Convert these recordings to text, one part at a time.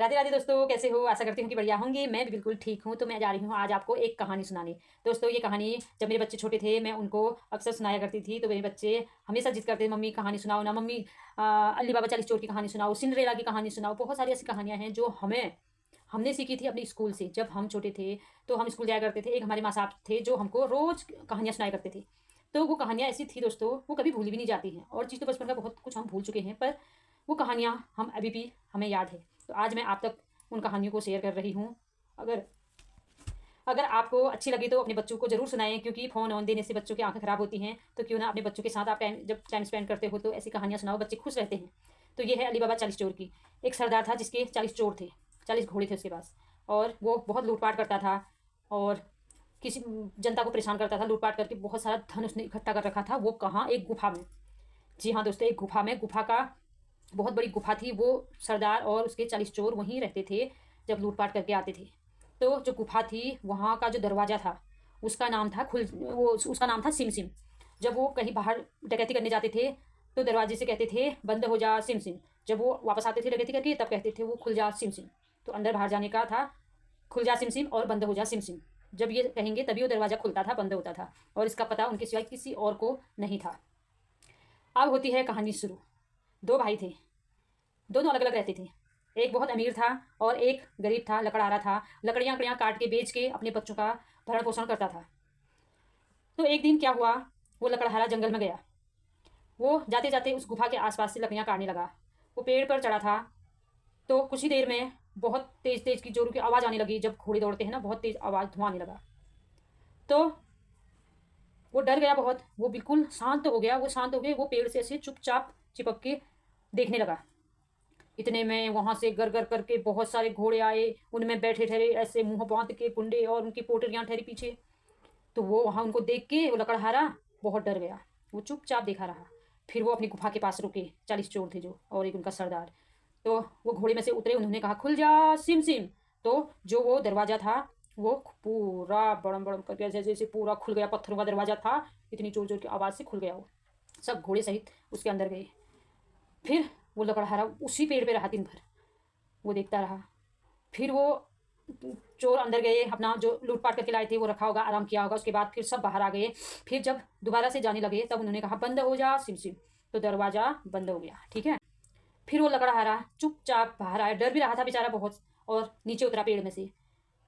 राधे राधे दोस्तों, कैसे हो? आशा करती हूँ कि बढ़िया होंगे। मैं भी बिल्कुल ठीक हूँ। तो मैं जा रही हूँ आज आपको एक कहानी सुनाने। दोस्तों, ये कहानी जब मेरे बच्चे छोटे थे मैं उनको अक्सर सुनाया करती थी। तो मेरे बच्चे हमेशा जिद करते थे, मम्मी कहानी सुनाओ ना, मम्मी अली बाबा चालीस चोर की कहानी सुनाओ, सिंड्रेला की कहानी सुनाओ। बहुत सारी ऐसी कहानियाँ हैं जो हमने सीखी थी अपने स्कूल से। जब हम छोटे थे तो हम स्कूल जाया करते थे। एक हमारे माँ साहब थे जो हमको रोज़ कहानियाँ सुनाया करते थे। तो वो कहानियाँ ऐसी थी दोस्तों, वो कभी भूली भी नहीं जाती हैं। और चीज़ तो बचपन का बहुत कुछ हम भूल चुके हैं, पर वो कहानियाँ हम अभी भी हमें याद है। तो आज मैं आप तक उन कहानियों को शेयर कर रही हूँ। अगर अगर आपको अच्छी लगी तो अपने बच्चों को ज़रूर सुनाएं, क्योंकि फ़ोन ऑन देने से बच्चों की आंखें ख़राब होती हैं। तो क्यों ना अपने बच्चों के साथ आप जब टाइम स्पेंड करते हो तो ऐसी कहानियाँ सुनाओ, बच्चे खुश रहते हैं। तो ये है अली बाबा चालीस चोर की। एक सरदार था जिसके 40 चोर थे, 40 घोड़े थे उसके पास। और वो बहुत लूटपाट करता था और किसी जनता को परेशान करता था। लूटपाट करके बहुत सारा धन उसने इकट्ठा कर रखा था। वो कहाँ? एक गुफा में। जी हाँ दोस्तों, एक गुफा में। गुफा का बहुत बड़ी गुफा थी। वो सरदार और उसके 40 चोर वहीं रहते थे जब लूटपाट करके आते थे। तो जो गुफा थी वहाँ का जो दरवाज़ा था उसका नाम था उसका नाम था सिम सिम। जब वो कहीं बाहर डकैती करने जाते थे तो दरवाजे से कहते थे बंद हो जा सिम सिम। जब वो वापस आते थे डकैती करके तब कहते थे वो खुल जा सिम सिम। तो अंदर बाहर जाने का था खुल जा सिम सिम और बंद हो जा सिम सिम। जब ये कहेंगे तभी वो दरवाज़ा खुलता था, बंद होता था। और इसका पता उनके सिवाय किसी और को नहीं था। अब होती है कहानी शुरू। दो भाई थे, दोनों अलग अलग रहते थे। एक बहुत अमीर था और एक गरीब था, लकड़हारा था। लकड़ियाँ लकड़ियाँ काट के बेच के अपने बच्चों का भरण पोषण करता था। तो एक दिन क्या हुआ, वो लकड़हारा जंगल में गया। वो जाते जाते उस गुफा के आसपास से लकड़ियाँ काटने लगा। वो पेड़ पर चढ़ा था तो कुछ ही देर में बहुत तेज़ तेज़ की जोरों की आवाज़ आने लगी। जब घोड़े दौड़ते हैं ना, बहुत तेज़ आवाज़, धुआं आने लगा। तो वो डर गया बहुत। वो बिल्कुल शांत हो गया। वो शांत हो गए। वो पेड़ से ऐसे चुपचाप चिपक के देखने लगा। इतने में वहां से गर गर करके बहुत सारे घोड़े आए। उनमें बैठे ठहरे ऐसे मुंह बांध के गुंडे और उनकी पोटरियां ठहरी पीछे। तो वो वहां उनको देख के वो लकड़हारा बहुत डर गया। वो चुपचाप देखा रहा। फिर वो अपनी गुफा के पास रुके। 40 चोर थे जो, और एक उनका सरदार। तो वो घोड़े में से उतरे। उन्होंने कहा खुल जा सिम सिम। तो जो वो दरवाज़ा था वो पूरा बड़म बड़म करके जैसे जैसे पूरा खुल गया। पत्थरों का दरवाज़ा था, इतनी जोर जोर की आवाज़ से खुल गया। वो सब घोड़े सहित उसके अंदर गए। फिर वो लकड़हारा उसी पेड़ पे रहा दिन भर। वो देखता रहा। फिर वो चोर अंदर गए, अपना जो लूटपाट करके लाए थे वो रखा होगा, आराम किया होगा। उसके बाद फिर सब बाहर आ गए। फिर जब दोबारा से जाने लगे तब उन्होंने कहा बंद हो जा सिम सिम। तो दरवाज़ा बंद हो गया। ठीक है। फिर वो लकड़हारा चुपचाप बाहर आया। डर भी रहा था बेचारा बहुत, और नीचे उतरा पेड़ में से।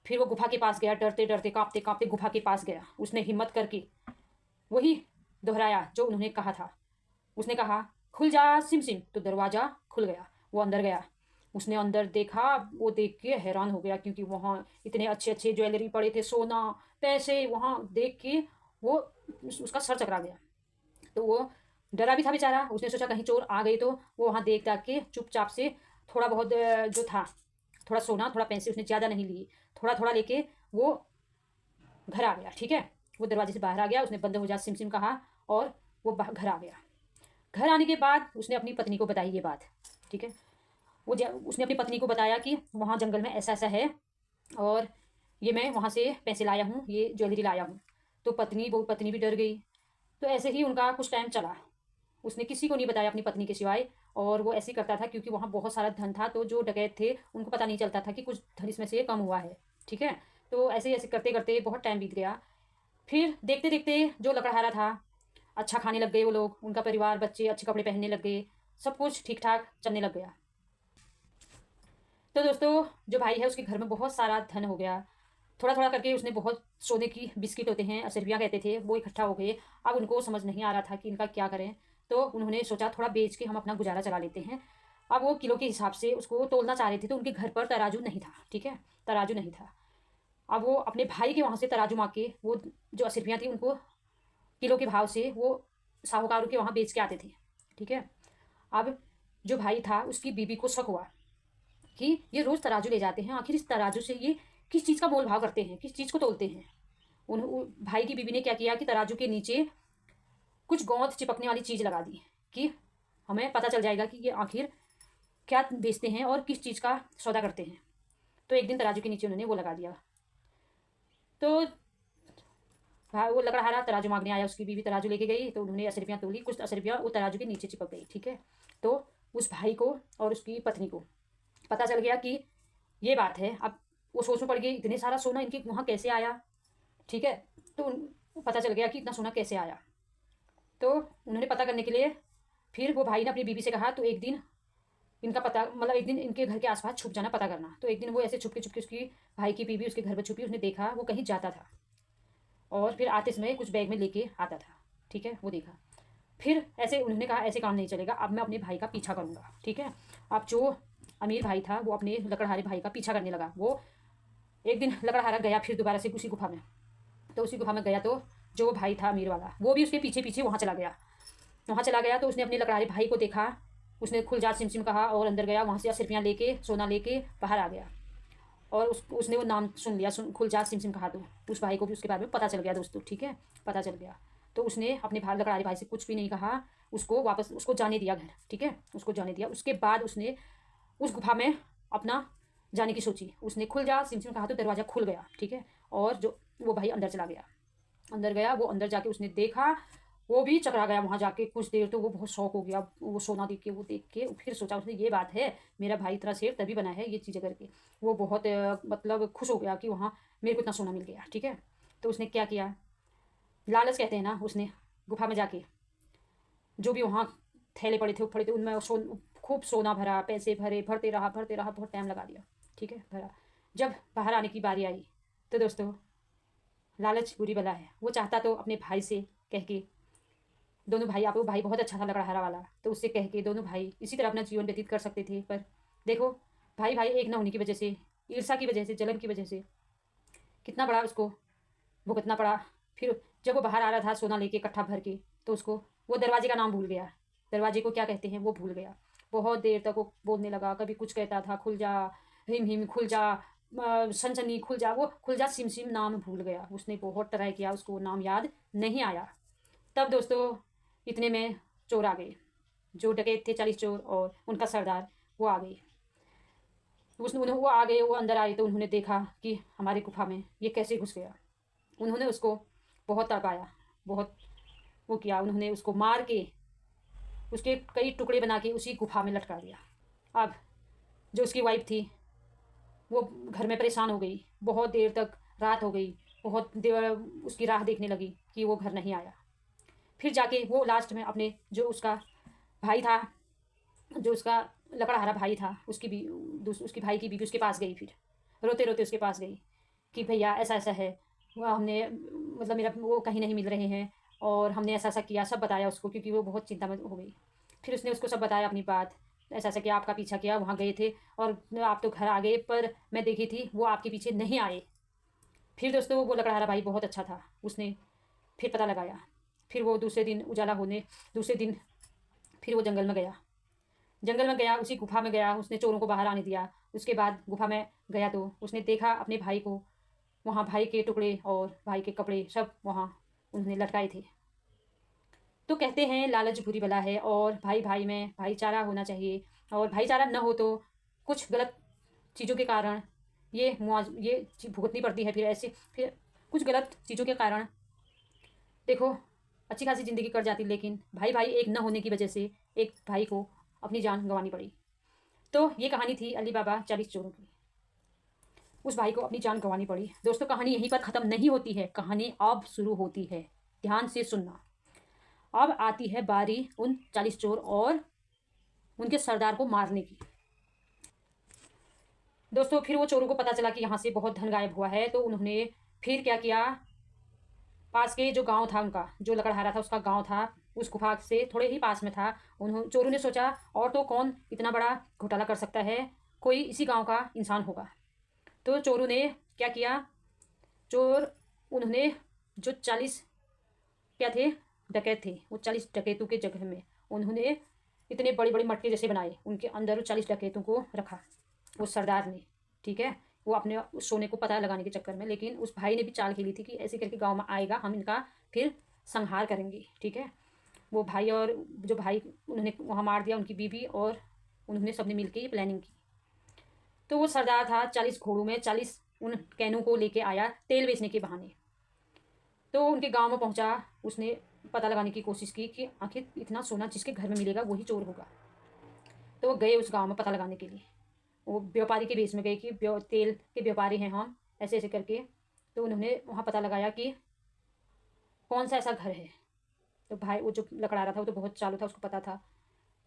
फिर वो गुफा के पास गया, डरते डरते कांपते कांपते गुफा के पास गया। उसने हिम्मत करके वही दोहराया जो उन्होंने कहा था। उसने कहा खुल जा सिम सिम। तो दरवाज़ा खुल गया। वो अंदर गया। उसने अंदर देखा। वो देख के हैरान हो गया, क्योंकि वहाँ इतने अच्छे अच्छे ज्वेलरी पड़े थे, सोना पैसे। वहाँ देख के वो उसका सर चकरा गया। तो वो डरा भी था बेचारा। उसने सोचा कहीं चोर आ गए। तो वो वहाँ देख दाख के चुपचाप से थोड़ा बहुत जो था, थोड़ा सोना थोड़ा पैसे, उसने ज़्यादा नहीं लिए, थोड़ा थोड़ा लेके वो घर आ गया। ठीक है। वो दरवाजे से बाहर आ गया। उसने बंद हो जा सिम सिम कहा और वो घर आ गया। घर आने के बाद उसने अपनी पत्नी को बताई ये बात। ठीक है। उसने अपनी पत्नी को बताया कि वहाँ जंगल में ऐसा ऐसा है और ये मैं वहाँ से पैसे लाया हूँ, ये ज्वेलरी लाया हूँ। तो पत्नी भी डर गई। तो ऐसे ही उनका कुछ टाइम चला। उसने किसी को नहीं बताया अपनी पत्नी के सिवाय। और वो ऐसे ही करता था क्योंकि वहाँ बहुत सारा धन था। तो जो डकैत थे उनको पता नहीं चलता था कि कुछ धन इसमें से कम हुआ है। ठीक है। तो ऐसे ही ऐसे करते करते बहुत टाइम बीत गया। फिर देखते देखते जो लकड़हारा था, अच्छा खाने लग गए वो लोग, उनका परिवार, बच्चे अच्छे कपड़े पहनने लग गए। सब कुछ ठीक ठाक चलने लग गया। तो दोस्तों, जो भाई है उसके घर में बहुत सारा धन हो गया। थोड़ा थोड़ा करके उसने बहुत सोने की बिस्किट होते हैं, असरफियाँ कहते थे, वो इकट्ठा हो गए। अब उनको समझ नहीं आ रहा था कि इनका क्या करें। तो उन्होंने सोचा थोड़ा बेच के हम अपना गुजारा चला लेते हैं। अब वो किलो के हिसाब से उसको तोलना चाह रहे थे। तो उनके घर पर तराजू नहीं था। ठीक है। तराजू नहीं था। अब वो अपने भाई के वहाँ से तराजू मांग के वो जो असरफियाँ थी उनको किलो के भाव से वो साहूकारों के वहाँ बेच के आते थे। ठीक है। अब जो भाई था उसकी बीबी को शक हुआ कि ये रोज़ तराजू ले जाते हैं, आखिर इस तराजू से ये किस चीज़ का मोल भाव करते हैं, किस चीज़ को तोलते हैं। भाई की बीबी ने क्या किया कि तराजू के नीचे कुछ गोंद चिपकने वाली चीज़ लगा दी कि हमें पता चल जाएगा कि ये आखिर क्या बेचते हैं और किस चीज़ का सौदा करते हैं। तो एक दिन तराजू के नीचे उन्होंने वो लगा दिया। तो वो लकड़हारा तराजू मांगने आया। उसकी बीवी तराजू लेके गई तो उन्होंने असरफियाँ तोली। कुछ असरफियाँ वो तराजू के नीचे चिपक गई। ठीक है। तो उस भाई को और उसकी पत्नी को पता चल गया कि ये बात है। अब वो सोच में पड़ गई, इतने सारा सोना इनके वहाँ कैसे आया, ठीक है। तो पता चल गया कि इतना सोना कैसे आया। तो उन्होंने पता करने के लिए फिर वो भाई ने अपनी बीबी से कहा, तो एक दिन इनका पता, मतलब एक दिन इनके घर के आसपास छुप जाना, पता करना। तो एक दिन वो ऐसे छुपके छुपके, उसकी भाई की बीबी उसके घर पर छुपी, उसने देखा वो कहीं जाता था और फिर आते समय कुछ बैग में लेके आता था, ठीक है। वो देखा, फिर ऐसे उन्होंने कहा ऐसे काम नहीं चलेगा, अब मैं अपने भाई का पीछा करूँगा, ठीक है। अब जो अमीर भाई था वो अपने लकड़हारे भाई का पीछा करने लगा। वो एक दिन लकड़हारा गया फिर दोबारा से उसी गुफा में। तो उसी गुफा में गया तो जो वो भाई था अमीर वाला, वो भी उसके पीछे पीछे वहाँ चला गया। वहाँ चला गया तो उसने अपने लकड़हारे भाई को देखा, उसने खुल जा सिम सिम कहा और अंदर गया। वहाँ से सिरपियाँ लेके सोना लेके बाहर आ गया और उसने वो नाम सुन लिया, खुल जा सिम सिम कहा। तो उस भाई को भी उसके बारे में पता चल गया दोस्तों, ठीक है, पता चल गया। तो उसने अपने भाई लकड़हारे भाई से कुछ भी नहीं कहा, उसको वापस उसको जाने दिया घर, ठीक है, उसको जाने दिया। उसके बाद उसने उस गुफा में अपना जाने की सोची। उसने खुल जा सिम सिम कहा तो दरवाज़ा खुल गया, ठीक है। और जो वो भाई अंदर चला गया, अंदर गया। वो अंदर जाके उसने देखा, वो भी चकरा गया वहाँ जाके कुछ देर। तो वो बहुत शौक हो गया वो सोना देख के। वो देख के फिर सोचा उसने, ये बात है, मेरा भाई इतना शेर तभी बना है ये चीज़ें करके। वो बहुत मतलब खुश हो गया कि वहाँ मेरे को इतना सोना मिल गया, ठीक है। तो उसने क्या किया, लालच कहते हैं ना, उसने गुफा में जाके जो भी वहाँ थैले पड़े थे उनमें खूब सोना भरा, पैसे भरे, भरते रहा भरते रहा, बहुत टाइम लगा दिया, ठीक है, भरा। जब बाहर आने की बारी आई तो दोस्तों लालच बुरी बला है। वो चाहता तो अपने भाई से कह के, दोनों भाई, आप वो भाई बहुत अच्छा था लकड़हारा वाला, तो उससे कह के दोनों भाई इसी तरह अपना जीवन व्यतीत कर सकते थे। पर देखो भाई भाई एक ना होने की वजह से, ईर्षा की वजह से, जलन की वजह से कितना बड़ा उसको भुगतना पड़ा। फिर जब वो बाहर आ रहा था सोना लेके इकट्ठा भर के, तो उसको वो दरवाजे का नाम भूल गया, दरवाजे को क्या कहते हैं वो भूल गया। बहुत देर तक वो बोलने लगा, कभी कुछ कहता था, खुल जा हिम हिम, खुल जा सनसनी, खुल जा। वो खुल जा सिम सिम नाम भूल गया। उसने बहुत ट्राई किया, उसको नाम याद नहीं आया। तब दोस्तों इतने में चोर आ गए, जो डकैत थे 40 चोर और उनका सरदार, वो आ गए। वो आ गए, वो अंदर आए तो उन्होंने देखा कि हमारी गुफा में ये कैसे घुस गया। उन्होंने उसको बहुत तड़पाया, बहुत वो किया। उन्होंने उसको मार के उसके कई टुकड़े बना के उसी गुफा में लटका दिया। अब जो उसकी वाइफ थी वो घर में परेशान हो गई, बहुत देर तक रात हो गई, बहुत देर उसकी राह देखने लगी कि वो घर नहीं आया। फिर जाके वो लास्ट में अपने जो उसका भाई था, जो उसका लकड़हारा भाई था, उसकी भाई की बीवी उसके पास गई। फिर रोते रोते उसके पास गई कि भैया ऐसा ऐसा है, वो हमने मतलब मेरा वो कहीं नहीं मिल रहे हैं और हमने ऐसा ऐसा किया, सब बताया उसको, क्योंकि वो बहुत चिंता में हो गई। फिर उसने उसको सब बताया अपनी बात, ऐसा ऐसा किया, आपका पीछा किया, वहाँ गए थे और आप तो घर आ गए, पर मैं देखी थी वो आपके पीछे नहीं आए। फिर दोस्तों वो लकड़हारा भाई बहुत अच्छा था, उसने फिर पता लगाया। फिर वो दूसरे दिन उजाला होने, दूसरे दिन फिर वो जंगल में गया, उसी गुफा में गया। उसने चोरों को बाहर आने दिया। उसके बाद गुफा में गया तो उसने देखा अपने भाई को, वहाँ भाई के टुकड़े और भाई के कपड़े सब वहाँ उन्होंने लटकाए थे। तो कहते हैं लालच बुरी बला है और भाई भाई में भाईचारा होना चाहिए। और भाईचारा न हो तो कुछ गलत चीज़ों के कारण ये चीज़ भुगतनी पड़ती है। फिर कुछ गलत चीज़ों के कारण देखो अच्छी खासी ज़िंदगी कट जाती, लेकिन भाई भाई एक न होने की वजह से एक भाई को अपनी जान गंवानी पड़ी। तो ये कहानी थी अली बाबा 40 चोरों की। उस भाई को अपनी जान गंवानी पड़ी। दोस्तों कहानी यहीं पर ख़त्म नहीं होती है, कहानी अब शुरू होती है। ध्यान से सुनना। अब आती है बारी उन 40 चोर और उनके सरदार को मारने की। दोस्तों फिर वो चोरों को पता चला कि यहाँ से बहुत धन गायब हुआ है, तो उन्होंने फिर क्या किया, पास के जो गांव था उनका, जो लकड़हारा था उसका गांव था, उस गुफा से थोड़े ही पास में था। चोरों ने सोचा और तो कौन इतना बड़ा घोटाला कर सकता है, कोई इसी गांव का इंसान होगा। तो चोरों ने क्या किया, उन्होंने जो 40 क्या थे डकैत थे, वो 40 डकैतों के जगह में उन्होंने इतने बड़े बड़े मटके जैसे बनाए, उनके अंदर 40 डकैतों को रखा वो सरदार ने, ठीक है। वो अपने उस सोने को पता लगाने के चक्कर में, लेकिन उस भाई ने भी चाल खेली थी कि ऐसे करके गांव में आएगा, हम इनका फिर संहार करेंगे, ठीक है। वो भाई और जो भाई उन्होंने वहाँ मार दिया, उनकी बीवी और उन्होंने सबने मिलकर ये प्लानिंग की। तो वो सरदार था 40 घोड़ों में 40 उन कैनों को लेके आया तेल बेचने के बहाने। तो उनके गांव में पहुंचा, उसने पता लगाने की कोशिश की कि आखिर इतना सोना जिसके घर में मिलेगा वही चोर होगा। तो वो गए उस गांव में पता लगाने के लिए। वो व्यापारी के बेस में गए कि तेल के व्यापारी हैं हम, ऐसे ऐसे करके। तो उन्होंने वहाँ पता लगाया कि कौन सा ऐसा घर है। तो भाई वो जो लकड़ा रहा था वो तो बहुत चालू था, उसको पता था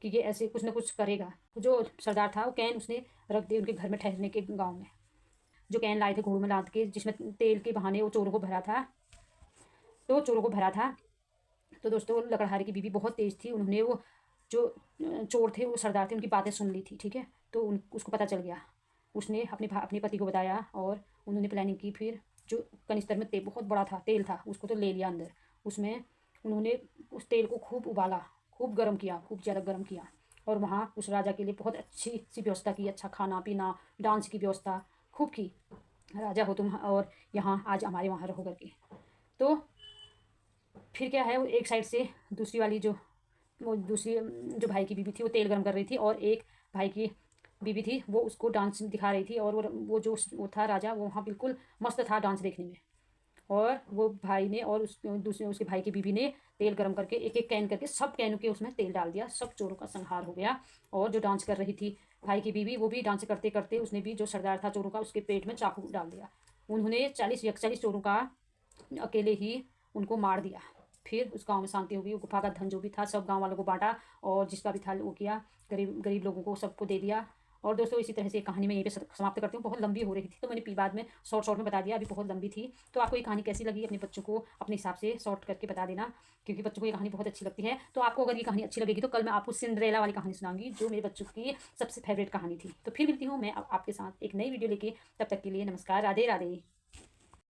कि ये ऐसे कुछ ना कुछ करेगा। जो सरदार था वो कैन उसने रख दी उनके घर में ठहरने के गाँव में। जो कैन लाए थे घोड़ों में लाद के, जिसमें तेल के बहाने वो चोरों को भरा था, तो चोरों को भरा था। तो दोस्तों लकड़हारे की बीवी बहुत तेज़ थी, उन्होंने वो जो चोर थे, वो सरदार थे, उनकी बातें सुन ली थी, ठीक है। तो उसको पता चल गया, उसने अपने पति को बताया और उन्होंने प्लानिंग की। फिर जो कनिस्तर में बहुत बड़ा था तेल था, उसको तो ले लिया अंदर। उसमें उन्होंने उस तेल को खूब उबाला, खूब गर्म किया, खूब ज़्यादा गर्म किया। और वहाँ उस राजा के लिए बहुत अच्छी सी व्यवस्था की, अच्छा खाना पीना, डांस की व्यवस्था खूब की। राजा हो तुम और यहाँ आज हमारे वहाँ रहो करके। तो फिर क्या है, वो एक साइड से दूसरी वाली वो दूसरी जो भाई की बीवी थी वो तेल गर्म कर रही थी, और एक भाई की बीवी थी वो उसको डांस दिखा रही थी। और वो जो वो था राजा, वो वहाँ बिल्कुल मस्त था डांस देखने में। और वो भाई ने और दूसरे उसके भाई की बीवी ने तेल गर्म करके एक एक कैन करके सब कैनों के उसमें तेल डाल दिया। सब चोरों का संहार हो गया। और जो डांस कर रही थी भाई की बीवी, वो भी डांस करते करते उसने भी जो सरदार था चोरों का, उसके पेट में चाकू डाल दिया। उन्होंने 40 चोरों का अकेले ही उनको मार दिया। फिर उस गांव में शांति होगी। गुफा का धन जो भी था सब गांव वालों को बांटा, और जिसका भी था वो किया, गरीब गरीब लोगों को सबको दे दिया। और दोस्तों इसी तरह से कहानी मैं यहीं पे समाप्त करती हूँ। बहुत लंबी हो रही थी तो मैंने बाद में शॉर्ट में बता दिया, अभी बहुत लंबी थी। तो आपको ये कहानी कैसी लगी अपने बच्चों को अपने हिसाब से शॉर्ट करके बता देना, क्योंकि बच्चों को ये कहानी बहुत अच्छी लगती है। तो आपको अगर ये कहानी अच्छी लगेगी तो कल मैं आपको सिंड्रेला वाली कहानी सुनाऊंगी, जो मेरे बच्चों की सबसे फेवरेट कहानी थी। तो फिर मिलती हूँ मैं आपके साथ एक नई वीडियो लेके। तब तक के लिए नमस्कार, राधे राधे।